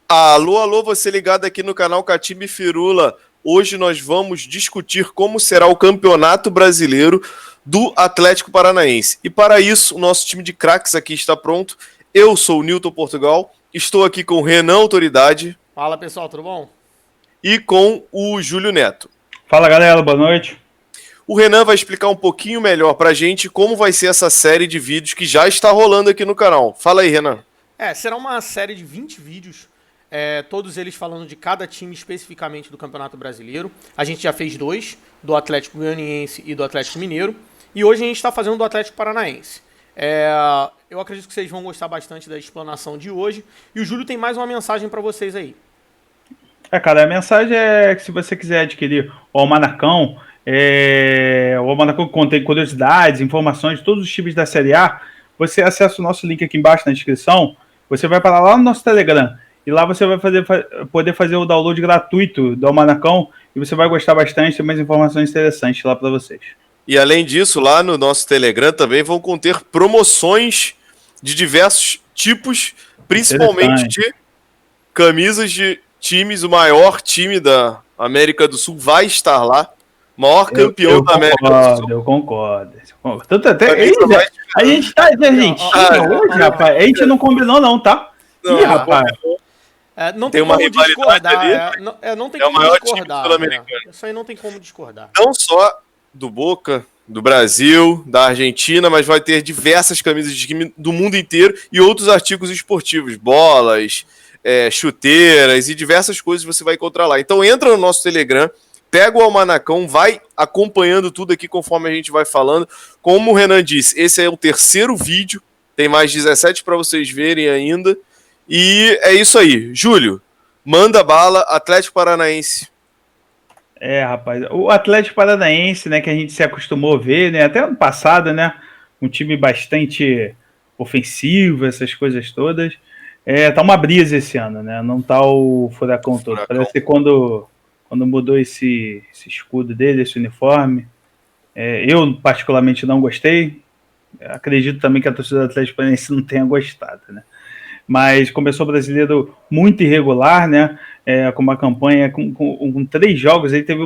Alô, alô, você ligado aqui no canal Catimbe Firula. Hoje nós vamos discutir como será o Campeonato Brasileiro do Atlético Paranaense. E para isso, o nosso time de craques aqui está pronto. Eu sou o Newton Portugal, estou aqui com o Renan Autoridade. Fala pessoal, tudo bom? E com o Júlio Neto. Fala galera, boa noite. O Renan vai explicar um pouquinho melhor pra gente como vai ser essa série de vídeos que já está rolando aqui no canal. Fala aí, Renan. Será uma série de 20 vídeos, todos eles falando de cada time especificamente do Campeonato Brasileiro. A gente já fez 2, do Atlético Goianiense e do Atlético Mineiro. E hoje a gente está fazendo do Atlético Paranaense. Eu acredito que vocês vão gostar bastante da explanação de hoje. E o Júlio tem mais uma mensagem para vocês aí. Cara, a mensagem é que se você quiser adquirir o Almanacão, o Almanacão contém curiosidades, informações de todos os times da Série A, você acessa o nosso link aqui embaixo na descrição, você vai para lá no nosso Telegram, e lá você vai poder fazer o download gratuito do Almanacão, e você vai gostar bastante, tem mais informações interessantes lá para vocês. E além disso, lá no nosso Telegram também vão conter promoções de diversos tipos, principalmente de camisas de times. O maior time da América do Sul vai estar lá. Maior campeão da América do Sul. Eu concordo. Tanto até a gente tá hoje, rapaz. A gente não combinou, não, tá? Não, rapaz. Não tem como discordar. Não tem como discordar. Isso aí não tem como discordar. Não só do Boca, do Brasil, da Argentina, mas vai ter diversas camisas de time do mundo inteiro e outros artigos esportivos, bolas, chuteiras e diversas coisas você vai encontrar lá. Então entra no nosso Telegram, pega o Almanacão, vai acompanhando tudo aqui conforme a gente vai falando. Como o Renan disse, esse é o terceiro vídeo, tem mais 17 para vocês verem ainda. E é isso aí. Júlio, manda bala, Atlético Paranaense. Rapaz, o Atlético Paranaense, né, que a gente se acostumou a ver, né, até ano passado, né, um time bastante ofensivo, essas coisas todas. Tá uma brisa esse ano, né, não tá o furacão todo. Parece que quando mudou esse escudo dele, esse uniforme, eu particularmente não gostei. Acredito também que a torcida do Atlético Paranaense não tenha gostado, né. Mas começou o brasileiro muito irregular, né? Com uma campanha com 3 jogos, ele teve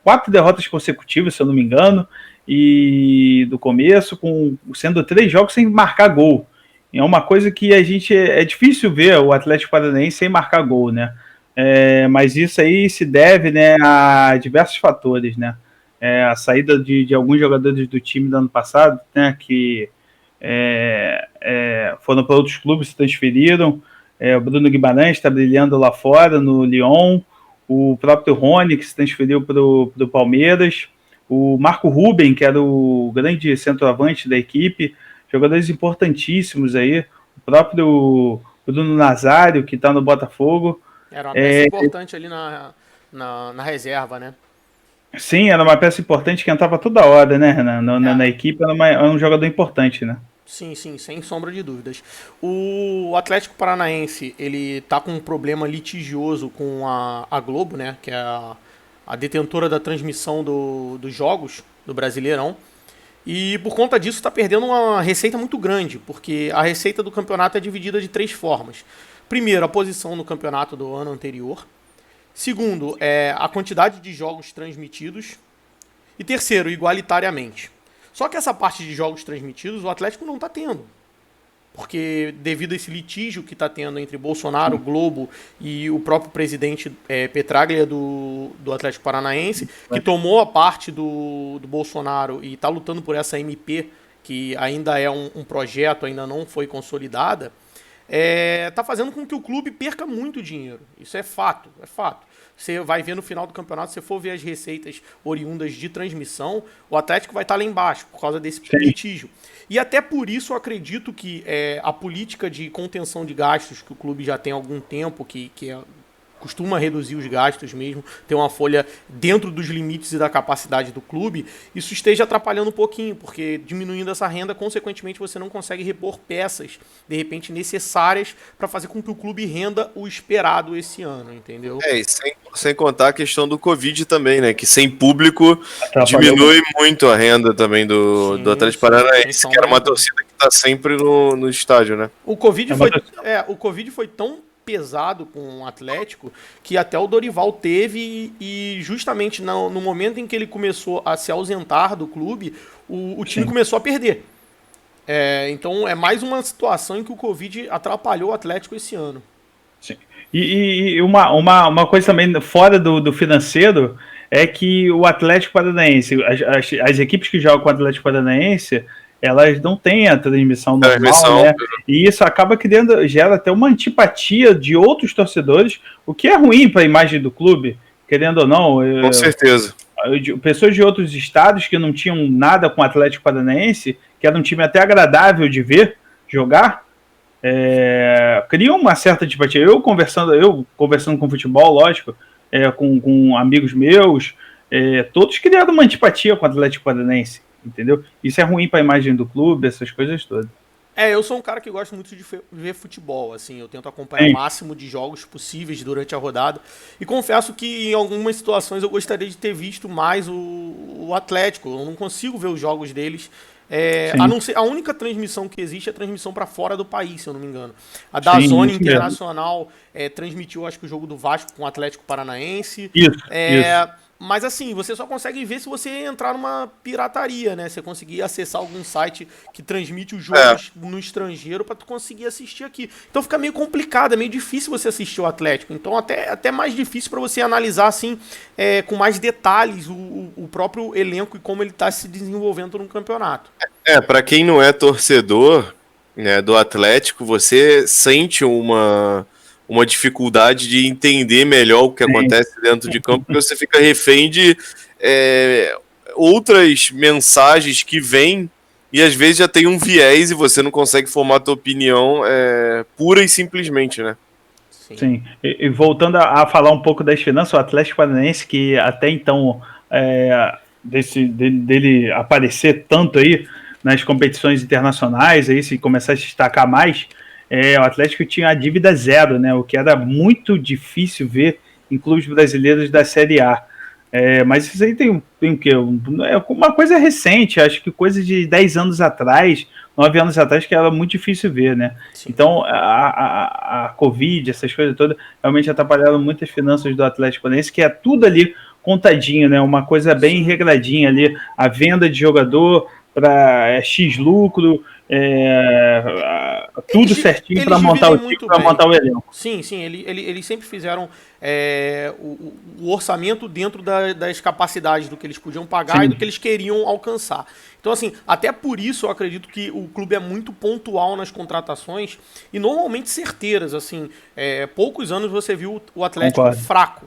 4 derrotas consecutivas, se eu não me engano, e do começo, sendo 3 jogos sem marcar gol. É uma coisa que a gente é difícil ver o Atlético Paranaense sem marcar gol, né? Mas isso aí se deve, né, a diversos fatores, né? A saída de alguns jogadores do time do ano passado, né, que foram para outros clubes, se transferiram. O Bruno Guimarães está brilhando lá fora, no Lyon. O próprio Rony, que se transferiu para o Palmeiras. O Marco Ruben, que era o grande centroavante da equipe. Jogadores importantíssimos aí. O próprio Bruno Nazário, que está no Botafogo. Era uma peça importante ali na reserva, né? Sim, era uma peça importante que entrava toda hora, né, na equipe. Era um jogador importante, né? Sim, sem sombra de dúvidas. O Atlético Paranaense, ele tá com um problema litigioso com a Globo, né, que é a detentora da transmissão dos jogos do Brasileirão. E por conta disso está perdendo uma receita muito grande, porque a receita do campeonato é dividida de 3 formas. Primeiro, a posição no campeonato do ano anterior. Segundo, a quantidade de jogos transmitidos. E terceiro, igualitariamente. Só que essa parte de jogos transmitidos o Atlético não está tendo. Porque devido a esse litígio que está tendo entre Bolsonaro, Globo e o próprio presidente Petraglia do Atlético Paranaense, que tomou a parte do Bolsonaro e está lutando por essa MP, que ainda é um projeto, ainda não foi consolidada, está fazendo com que o clube perca muito dinheiro. Isso é fato, é fato. Você vai ver no final do campeonato, se você for ver as receitas oriundas de transmissão, o Atlético vai estar lá embaixo, por causa desse litígio. E até por isso eu acredito que a política de contenção de gastos, que o clube já tem há algum tempo, que costuma reduzir os gastos mesmo, ter uma folha dentro dos limites e da capacidade do clube, isso esteja atrapalhando um pouquinho, porque diminuindo essa renda, consequentemente você não consegue repor peças, de repente, necessárias para fazer com que o clube renda o esperado esse ano, entendeu? E sem contar a questão do Covid também, né, que sem público diminui muito a renda também do Atlético Paranaense, que era uma torcida que está sempre no estádio, né? O Covid foi tão pesado com o Atlético que até o Dorival teve, e justamente no momento em que ele começou a se ausentar do clube, o time começou a perder. Então é mais uma situação em que o Covid atrapalhou o Atlético esse ano. Sim. E uma coisa também fora do financeiro é que o Atlético Paranaense, as equipes que jogam com o Atlético Paranaense, elas não têm a transmissão normal, né? E isso acaba gera até uma antipatia de outros torcedores, o que é ruim para a imagem do clube, querendo ou não. Com certeza. Pessoas de outros estados que não tinham nada com o Atlético Paranaense, que era um time até agradável de ver jogar, cria uma certa antipatia. Eu conversando com futebol, lógico, com amigos meus, todos criaram uma antipatia com o Atlético Paranaense, entendeu? Isso é ruim para a imagem do clube, essas coisas todas. Eu sou um cara que gosta muito de ver futebol, assim, eu tento acompanhar o máximo de jogos possíveis durante a rodada, e confesso que em algumas situações eu gostaria de ter visto mais o Atlético. Eu não consigo ver os jogos deles, a não ser, a única transmissão que existe é a transmissão para fora do país, se eu não me engano. A DAZN Internacional transmitiu, acho que o jogo do Vasco com o Atlético Paranaense. Isso. Mas assim, você só consegue ver se você entrar numa pirataria, né? Você conseguir acessar algum site que transmite os jogos no estrangeiro para tu conseguir assistir aqui. Então fica meio complicado, é meio difícil você assistir o Atlético. Então até mais difícil para você analisar assim, com mais detalhes o próprio elenco e como ele está se desenvolvendo no campeonato. Para quem não é torcedor, né, do Atlético, você sente uma dificuldade de entender melhor o que acontece dentro de campo, porque você fica refém de outras mensagens que vêm e às vezes já tem um viés e você não consegue formar a tua opinião pura e simplesmente, né? Sim. E voltando a falar um pouco das finanças, o Atlético Paranaense, que até então dele aparecer tanto aí nas competições internacionais, aí, se começar a se destacar mais, o Atlético tinha a dívida zero, né? O que era muito difícil ver em clubes brasileiros da Série A. Mas isso aí tem o quê? Uma coisa recente, acho que coisa de 10 anos atrás, 9 anos atrás, que era muito difícil ver, né? Sim. Então, a Covid, essas coisas todas, realmente atrapalharam muito as finanças do Atlético Paranaense, que é tudo ali contadinho, né? Uma coisa bem regradinha ali, a venda de jogador para X lucro, tudo certinho para montar o time, para montar o elenco. Sim, eles sempre fizeram o orçamento dentro das capacidades do que eles podiam pagar e do que eles queriam alcançar. Então, assim, até por isso eu acredito que o clube é muito pontual nas contratações e normalmente certeiras. Assim, poucos anos você viu o Atlético fraco.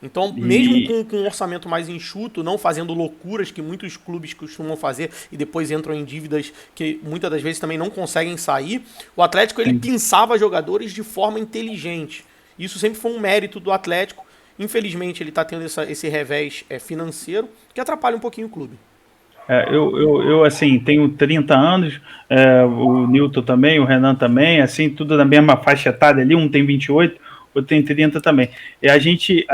Então, mesmo com um orçamento mais enxuto, não fazendo loucuras que muitos clubes costumam fazer e depois entram em dívidas que muitas das vezes também não conseguem sair, o Atlético ele pensava jogadores de forma inteligente. Isso sempre foi um mérito do Atlético. Infelizmente, ele está tendo esse revés financeiro que atrapalha um pouquinho o clube. Eu assim, tenho 30 anos, o Nilton também, o Renan também, assim, tudo na mesma faixa etária ali, um tem 28, outro tem 30 também. E a gente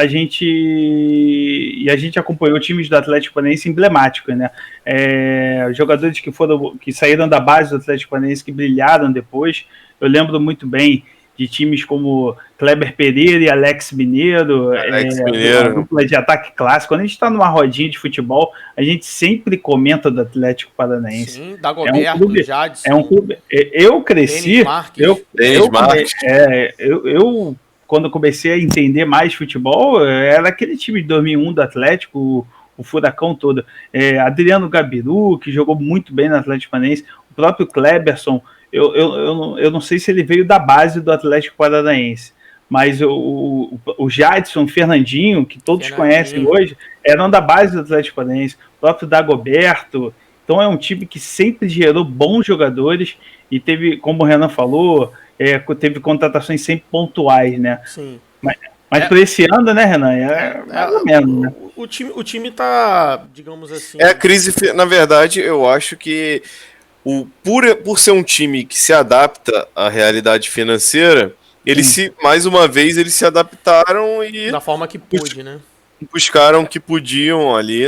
acompanhou times do Atlético Paranaense emblemáticos, né? Jogadores que saíram da base do Atlético Paranaense, que brilharam depois. Eu lembro muito bem de times como Kleber Pereira e Alex Mineiro, uma dupla de ataque clássico. Quando a gente está numa rodinha de futebol, a gente sempre comenta do Atlético Paranaense. Sim, Dagoberto, Jadson. É um clube. Eu cresci. Eu quando eu comecei a entender mais futebol, era aquele time de 2001 do Atlético, o furacão todo. Adriano Gabiru, que jogou muito bem no Atlético Paranaense, o próprio Kleberson. Eu não sei se ele veio da base do Atlético Paranaense, mas o Jadson, o Fernandinho, que todos conhecem hoje, eram da base do Atlético Paranaense, o próprio Dagoberto. Então é um time que sempre gerou bons jogadores e teve, como o Renan falou, teve contratações sempre pontuais, né? Sim. Mas por esse ano, né, Renan? Mais ou menos, né? O time tá, digamos assim... A crise, na verdade, eu acho que por ser um time que se adapta à realidade financeira, mais uma vez, eles se adaptaram e... Da forma que pôde, né? Buscaram o que podiam ali,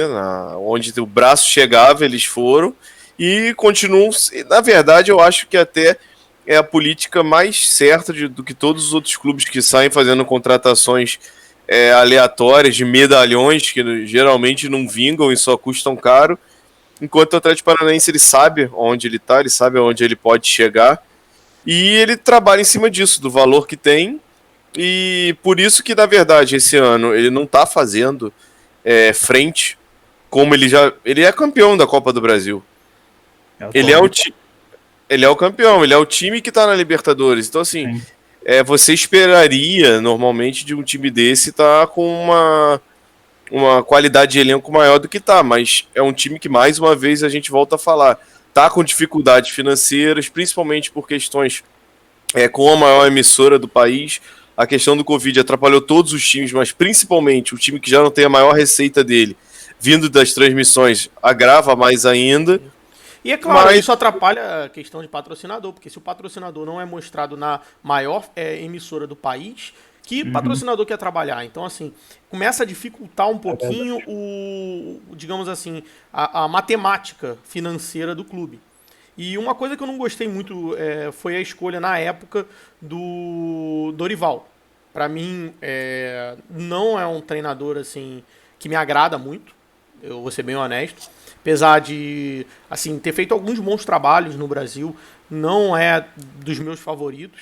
onde o braço chegava, eles foram, e continuam... Na verdade, eu acho que até é a política mais certa do que todos os outros clubes que saem fazendo contratações aleatórias de medalhões que geralmente não vingam e só custam caro, enquanto o Atlético Paranaense ele sabe onde ele está, ele sabe onde ele pode chegar e ele trabalha em cima disso, do valor que tem, e por isso que na verdade esse ano ele não está fazendo frente como ele é campeão da Copa do Brasil. Ele é o campeão, ele é o time que está na Libertadores. Então, assim, você esperaria, normalmente, de um time desse estar com uma qualidade de elenco maior do que tá, mas é um time que, mais uma vez, a gente volta a falar, tá com dificuldades financeiras, principalmente por questões com a maior emissora do país. A questão do Covid atrapalhou todos os times, mas principalmente o time que já não tem a maior receita dele, vindo das transmissões, agrava mais ainda. E é claro, isso atrapalha a questão de patrocinador, porque se o patrocinador não é mostrado na maior emissora do país, que patrocinador quer trabalhar? Então, assim, começa a dificultar um pouquinho digamos assim, a matemática financeira do clube. E uma coisa que eu não gostei muito foi a escolha na época do Dorival. Para mim, não é um treinador assim que me agrada muito, eu vou ser bem honesto. Apesar de assim, ter feito alguns bons trabalhos no Brasil, não é dos meus favoritos.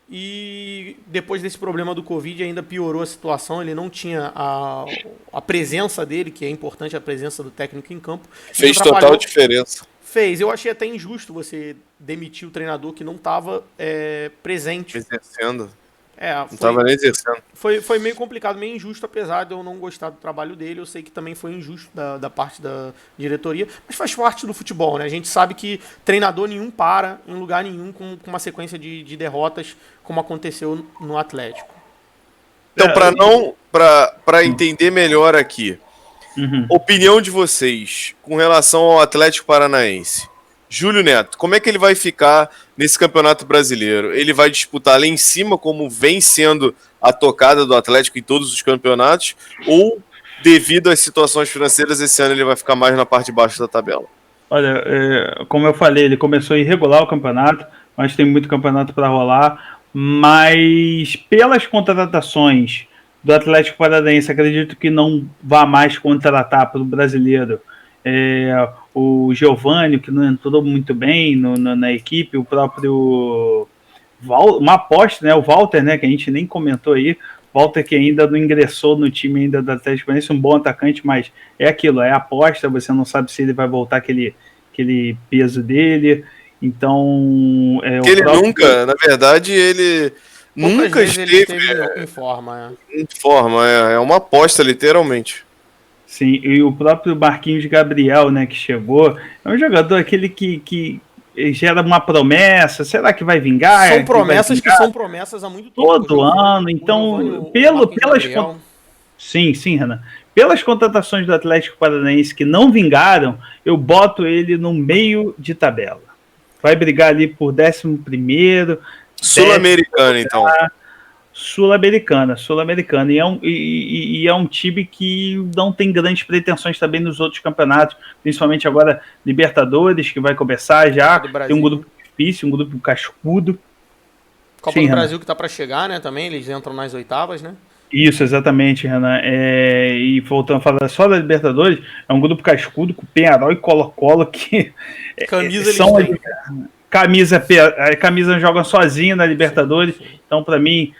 E depois desse problema do Covid ainda piorou a situação, ele não tinha a presença dele, que é importante, a presença do técnico em campo. Fez total diferença. Fez. Eu achei até injusto você demitir o treinador que não estava presente. Exercendo. Não estava nem exercendo. Foi meio complicado, meio injusto, apesar de eu não gostar do trabalho dele. Eu sei que também foi injusto da parte da diretoria, mas faz parte do futebol, né? A gente sabe que treinador nenhum para em lugar nenhum com uma sequência de derrotas, como aconteceu no Atlético. Então, para entender melhor aqui, opinião de vocês com relação ao Atlético Paranaense. Júlio Neto, como é que ele vai ficar nesse Campeonato Brasileiro? Ele vai disputar lá em cima, como vem sendo a tocada do Atlético em todos os campeonatos, ou devido às situações financeiras, esse ano ele vai ficar mais na parte de baixo da tabela? Olha, como eu falei, ele começou irregular o campeonato, mas tem muito campeonato para rolar, mas pelas contratações do Atlético Paranaense, acredito que não vá mais contratar para o brasileiro o Giovani, que não entrou muito bem na equipe, o próprio uma aposta, né, o Walter, né, que a gente nem comentou aí, Walter que ainda não ingressou no time ainda do Atlético Paranaense, um bom atacante, mas é aquilo, é aposta, você não sabe se ele vai voltar aquele peso dele, então... ele nunca, na verdade, ele nunca esteve em forma. Em forma, é uma aposta, literalmente. Sim, e o próprio Marquinhos Gabriel, né, que chegou, é um jogador aquele que gera uma promessa, será que vai vingar? São promessas que são promessas há muito tempo. Todo ano, então, pelas... Sim, Renan. Pelas contratações do Atlético Paranaense que não vingaram, eu boto ele no meio de tabela. Vai brigar ali por 11º. Sul-Americana, então. Sul-Americana. E é um time que não tem grandes pretensões também nos outros campeonatos, principalmente agora Libertadores, que vai começar já. Tem um grupo difícil, um grupo cascudo. Copa do Brasil que tá para chegar, né? Também eles entram nas oitavas, né? Isso, exatamente, Renan. E voltando a falar só da Libertadores, é um grupo cascudo com Peñarol e Colo-Colo que camisa são camisa jogam sozinho na Libertadores. Então, para mim,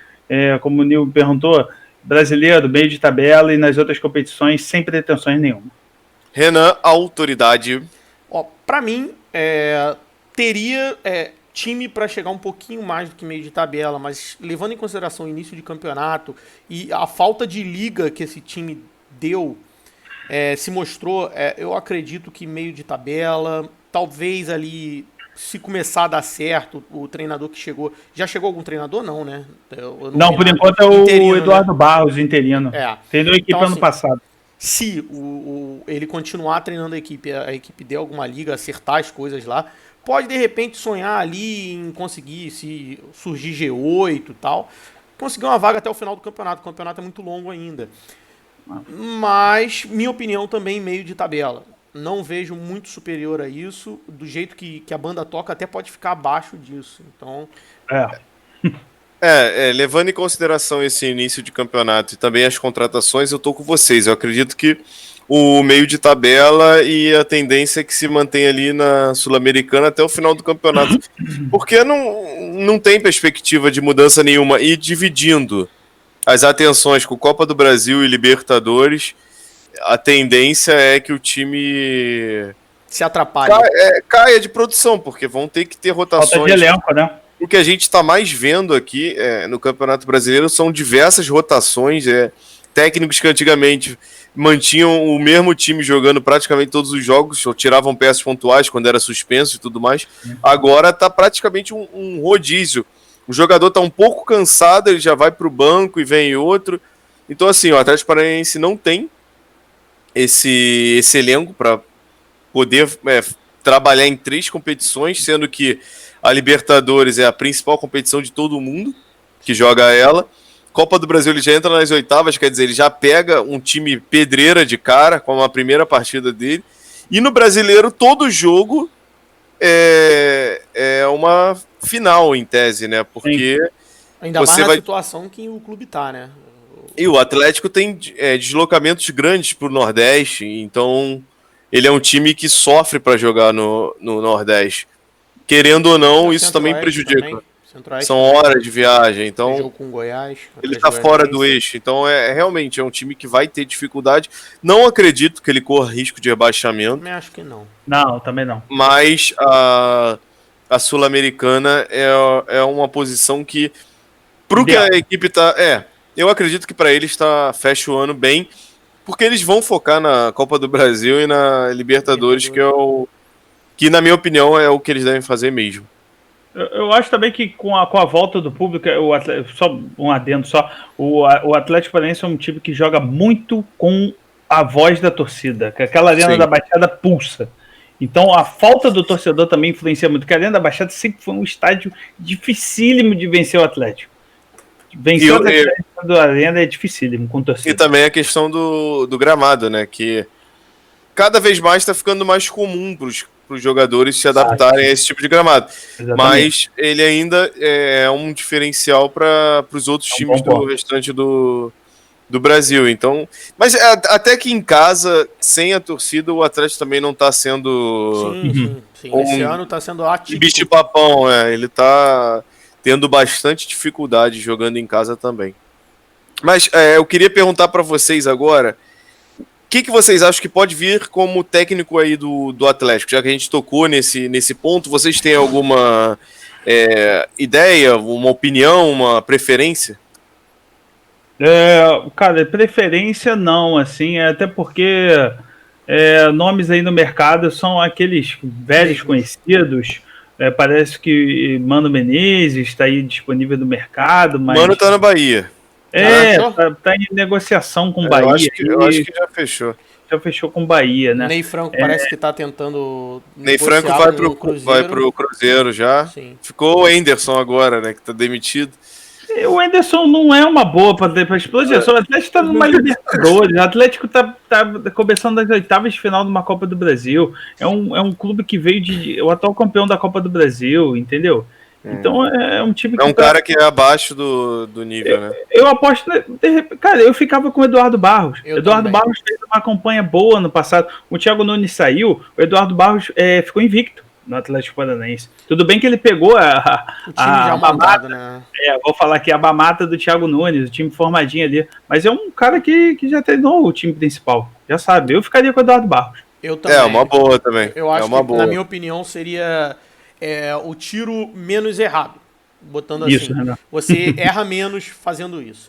como o Nil perguntou, brasileiro, meio de tabela, e nas outras competições sem pretensões nenhuma. Renan, a autoridade. Para mim, teria time para chegar um pouquinho mais do que meio de tabela, mas levando em consideração o início de campeonato e a falta de liga que esse time deu, se mostrou, eu acredito que meio de tabela, talvez ali... Se começar a dar certo, o treinador que chegou... Já chegou algum treinador? Não, né? Não, por enquanto é o interino, Eduardo, né? Barros, interino. Treinou a equipe ano passado. Se ele continuar treinando a equipe der alguma liga, acertar as coisas lá, pode de repente sonhar ali em conseguir, se surgir G8 e tal, conseguir uma vaga até o final do campeonato. O campeonato é muito longo ainda. Mas, minha opinião também, meio de tabela. não vejo muito superior a isso. Do jeito que a banda toca, até pode ficar abaixo disso. Então, Levando em consideração esse início de campeonato e também as contratações, eu tô com vocês. Eu acredito que o meio de tabela e a tendência é que se mantenha ali na Sul-Americana até o final do campeonato. Porque não tem perspectiva de mudança nenhuma. E dividindo as atenções com Copa do Brasil e Libertadores, a tendência é que o time se atrapalha. Caia de produção, porque vão ter que ter rotações. Falta de elenco, né? O que a gente está mais vendo aqui no Campeonato Brasileiro são diversas rotações, técnicos que antigamente mantinham o mesmo time jogando praticamente todos os jogos, ou tiravam peças pontuais quando era suspenso e tudo mais. Agora está praticamente um rodízio. O jogador está um pouco cansado, ele já vai para o banco e vem outro. Então, assim, o Atlético Paranaense não tem esse elenco para poder trabalhar em 3 competições, sendo que a Libertadores é a principal competição de todo mundo que joga ela. Copa do Brasil ele já entra nas oitavas, quer dizer, ele já pega um time pedreira de cara com a primeira partida dele. E no Brasileiro, todo jogo é uma final, em tese, né? Porque ainda mais na situação que o clube tá, né? E o Atlético tem deslocamentos grandes pro Nordeste, então ele é um time que sofre para jogar no Nordeste. Querendo ou não, isso também prejudica. São horas de viagem, então jogo com Goiás, ele está fora do eixo. Então realmente é um time que vai ter dificuldade. Não acredito que ele corra risco de rebaixamento. Também acho que não. Não, também não. Mas a Sul-Americana é uma posição que pro que a equipe tá... eu acredito que para eles fecha o ano bem, porque eles vão focar na Copa do Brasil e na Libertadores, que na minha opinião é o que eles devem fazer mesmo. Eu acho também que com a volta do público, só um adendo só, o Atlético Paranaense é um time que joga muito com a voz da torcida, que aquela Arena da Baixada pulsa. Então a falta do torcedor também influencia muito, porque a Arena da Baixada sempre foi um estádio dificílimo de vencer o Atlético. Vencer o Atlético da Arena é dificílimo com torcida. E também a questão do gramado, né, que cada vez mais está ficando mais comum para os jogadores se adaptarem a esse tipo de gramado. Exatamente. Mas ele ainda é um diferencial para os outros times do restante do Brasil. Então, mas até que em casa, sem a torcida, o Atlético também não está sendo... Sim. Esse ano está sendo atípico. Bicho-papão, ele está tendo bastante dificuldade jogando em casa também. Mas eu queria perguntar para vocês agora... O que vocês acham que pode vir como técnico aí do Atlético? Já que a gente tocou nesse ponto, vocês têm alguma ideia, uma opinião, uma preferência? Cara, preferência não, assim, até porque nomes aí no mercado são aqueles velhos conhecidos. Parece que Mano Menezes está aí disponível no mercado, mas... Mano tá na Bahia. Tá em negociação com o Bahia. Eu acho que já fechou. Já fechou com o Bahia, né? Ney Franco parece que tá tentando. Ney Franco vai pro Cruzeiro já. Sim. Ficou o Anderson agora, né? Que tá demitido. O Anderson não é uma boa para explodir. O Atlético tá numa Libertadores. O Atlético tá começando as oitavas de final de uma Copa do Brasil. É um clube que veio o atual campeão da Copa do Brasil, entendeu? Então é um time que... É um cara que é abaixo do nível, né? Eu aposto... Cara, eu ficava com o Eduardo Barros. Eduardo Barros fez uma campanha boa no passado. O Thiago Nunes saiu, o Eduardo Barros ficou invicto no Atlético Paranaense. Tudo bem que ele pegou o time já mamata, né? Vou falar aqui, a mamata do Thiago Nunes, o time formadinho ali. Mas é um cara que já treinou o time principal. Já sabe. Eu ficaria com o Eduardo Barros. Eu também. Uma boa também. Eu acho que, na minha opinião, seria... o tiro menos errado, botando assim. Isso, né? Você erra menos fazendo isso.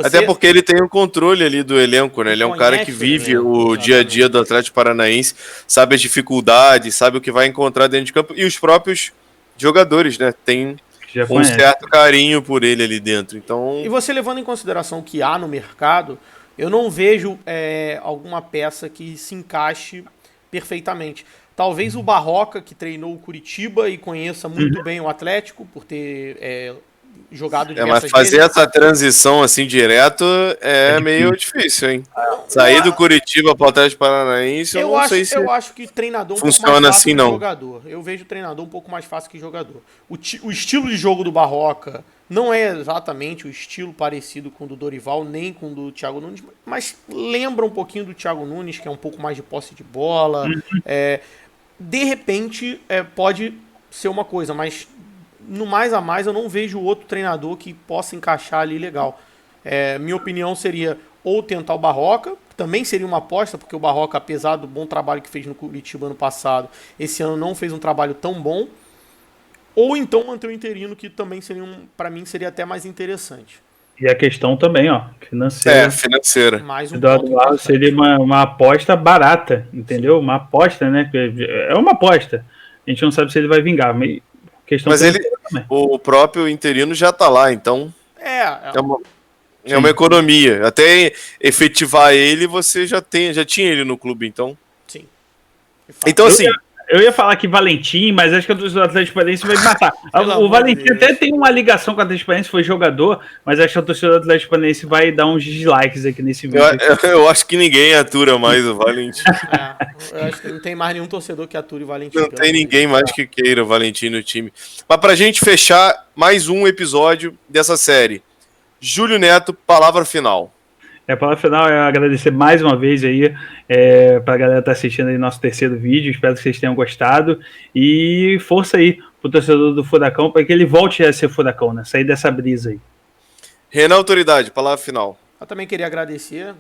Até porque ele tem o controle ali do elenco, né? Ele é um cara que vive o dia a dia do Atlético Paranaense, sabe as dificuldades, sabe o que vai encontrar dentro de campo. E os próprios jogadores, né? Tem um certo carinho por ele ali dentro. Então... E você levando em consideração o que há no mercado, eu não vejo alguma peça que se encaixe perfeitamente. Talvez o Barroca, que treinou o Curitiba e conheça muito bem o Atlético, por ter jogado Mas diversas fazer vezes. essa transição assim direto é meio difícil, hein? Sair do Curitiba para o Atlético Paranaense, eu não sei se eu acho que treinador é um pouco funciona mais fácil assim, que não. jogador. Eu vejo treinador um pouco mais fácil que jogador. O estilo de jogo do Barroca não é exatamente o estilo parecido com o do Dorival, nem com o do Thiago Nunes, mas lembra um pouquinho do Thiago Nunes, que é um pouco mais de posse de bola. De repente, pode ser uma coisa, mas no mais a mais eu não vejo outro treinador que possa encaixar ali legal. Minha opinião seria ou tentar o Barroca, também seria uma aposta, porque o Barroca, apesar do bom trabalho que fez no Curitiba ano passado, esse ano não fez um trabalho tão bom, ou então manter o interino, que também seria, para mim, seria até mais interessante. E a questão também, ó, financeira. Financeira. Mais um Eduardo ponto Barros seria uma aposta barata, entendeu? Sim. Uma aposta, né? É uma aposta. A gente não sabe se ele vai vingar. Mas o próprio interino já tá lá, então é uma economia. Até efetivar ele, você já tinha ele no clube, então. Sim. Então, assim. Eu ia falar que Valentim, mas acho que o Atlético Paranaense vai me matar. O Valentim até tem uma ligação com o Atlético Paranaense, foi jogador, mas acho que a torcida do Atlético Paranaense vai dar uns dislikes aqui nesse vídeo. Eu acho que ninguém atura mais o Valentim. Eu acho que não tem mais nenhum torcedor que ature o Valentim. Não tem ninguém mais que queira o Valentim no time. Mas pra gente fechar mais um episódio dessa série, Júlio Neto, palavra final. A palavra final é agradecer mais uma vez aí para a galera que tá assistindo aí nosso terceiro vídeo. Espero que vocês tenham gostado. E força aí pro torcedor do Furacão para que ele volte a ser Furacão, né? Sair dessa brisa aí. Renan Autoridade, palavra final. Eu também queria agradecer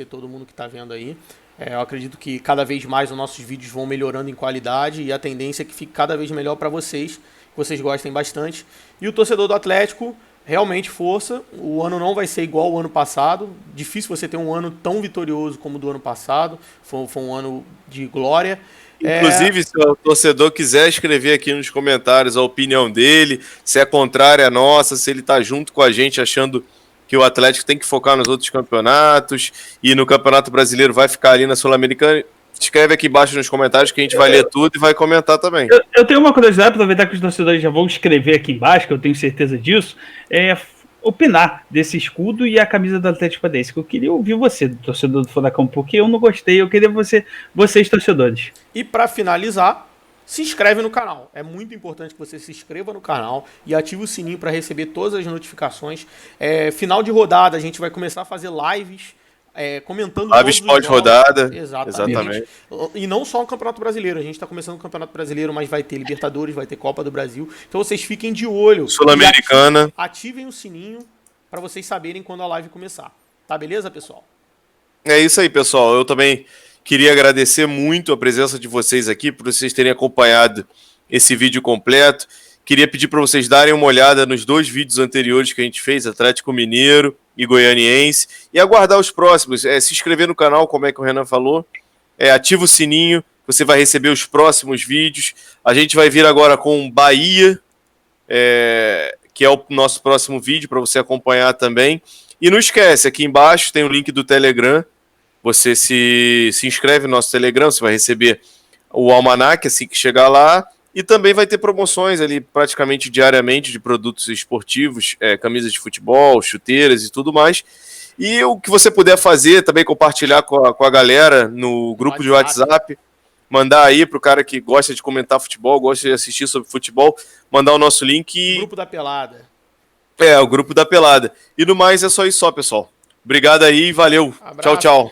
todo mundo que tá vendo aí. Eu acredito que cada vez mais os nossos vídeos vão melhorando em qualidade e a tendência é que fique cada vez melhor para vocês, que vocês gostem bastante. E o torcedor do Atlético, realmente força, o ano não vai ser igual ao ano passado, difícil você ter um ano tão vitorioso como o do ano passado, foi um ano de glória. Inclusive, se o torcedor quiser escrever aqui nos comentários a opinião dele, se é contrária à nossa, se ele tá junto com a gente achando que o Atlético tem que focar nos outros campeonatos e no Campeonato Brasileiro vai ficar ali na Sul-Americana, escreve aqui embaixo nos comentários que a gente vai ler tudo e vai comentar também. Eu tenho uma curiosidade, aproveitar que os torcedores já vão escrever aqui embaixo, que eu tenho certeza disso, opinar desse escudo e a camisa do Atlético Paranaense. Eu queria ouvir você, torcedor do Furacão, porque eu não gostei, eu queria vocês, torcedores. E para finalizar, se inscreve no canal. É muito importante que você se inscreva no canal e ative o sininho para receber todas as notificações. Final de rodada, a gente vai começar a fazer lives comentando lives pós-rodada. Exatamente. E não só no Campeonato Brasileiro. A gente está começando o Campeonato Brasileiro, mas vai ter Libertadores, vai ter Copa do Brasil. Então vocês fiquem de olho. Sul-Americana. Ativem o sininho para vocês saberem quando a live começar. Tá beleza, pessoal? É isso aí, pessoal. Eu também queria agradecer muito a presença de vocês aqui, por vocês terem acompanhado esse vídeo completo. Queria pedir para vocês darem uma olhada nos 2 vídeos anteriores que a gente fez, Atlético Mineiro e Goianiense, e aguardar os próximos. Se inscrever no canal, como é que o Renan falou, ativa o sininho, você vai receber os próximos vídeos. A gente vai vir agora com Bahia, que é o nosso próximo vídeo, para você acompanhar também. E não esquece, aqui embaixo tem o link do Telegram, você se inscreve no nosso Telegram, você vai receber o almanac assim que chegar lá. E também vai ter promoções ali praticamente diariamente de produtos esportivos, camisas de futebol, chuteiras e tudo mais. E o que você puder fazer, também compartilhar com a galera no grupo de WhatsApp, mandar aí pro cara que gosta de comentar futebol, gosta de assistir sobre futebol, mandar o nosso link. O grupo da Pelada. O grupo da Pelada. E no mais é só isso, pessoal. Obrigado aí, valeu. Abraço. Tchau, tchau.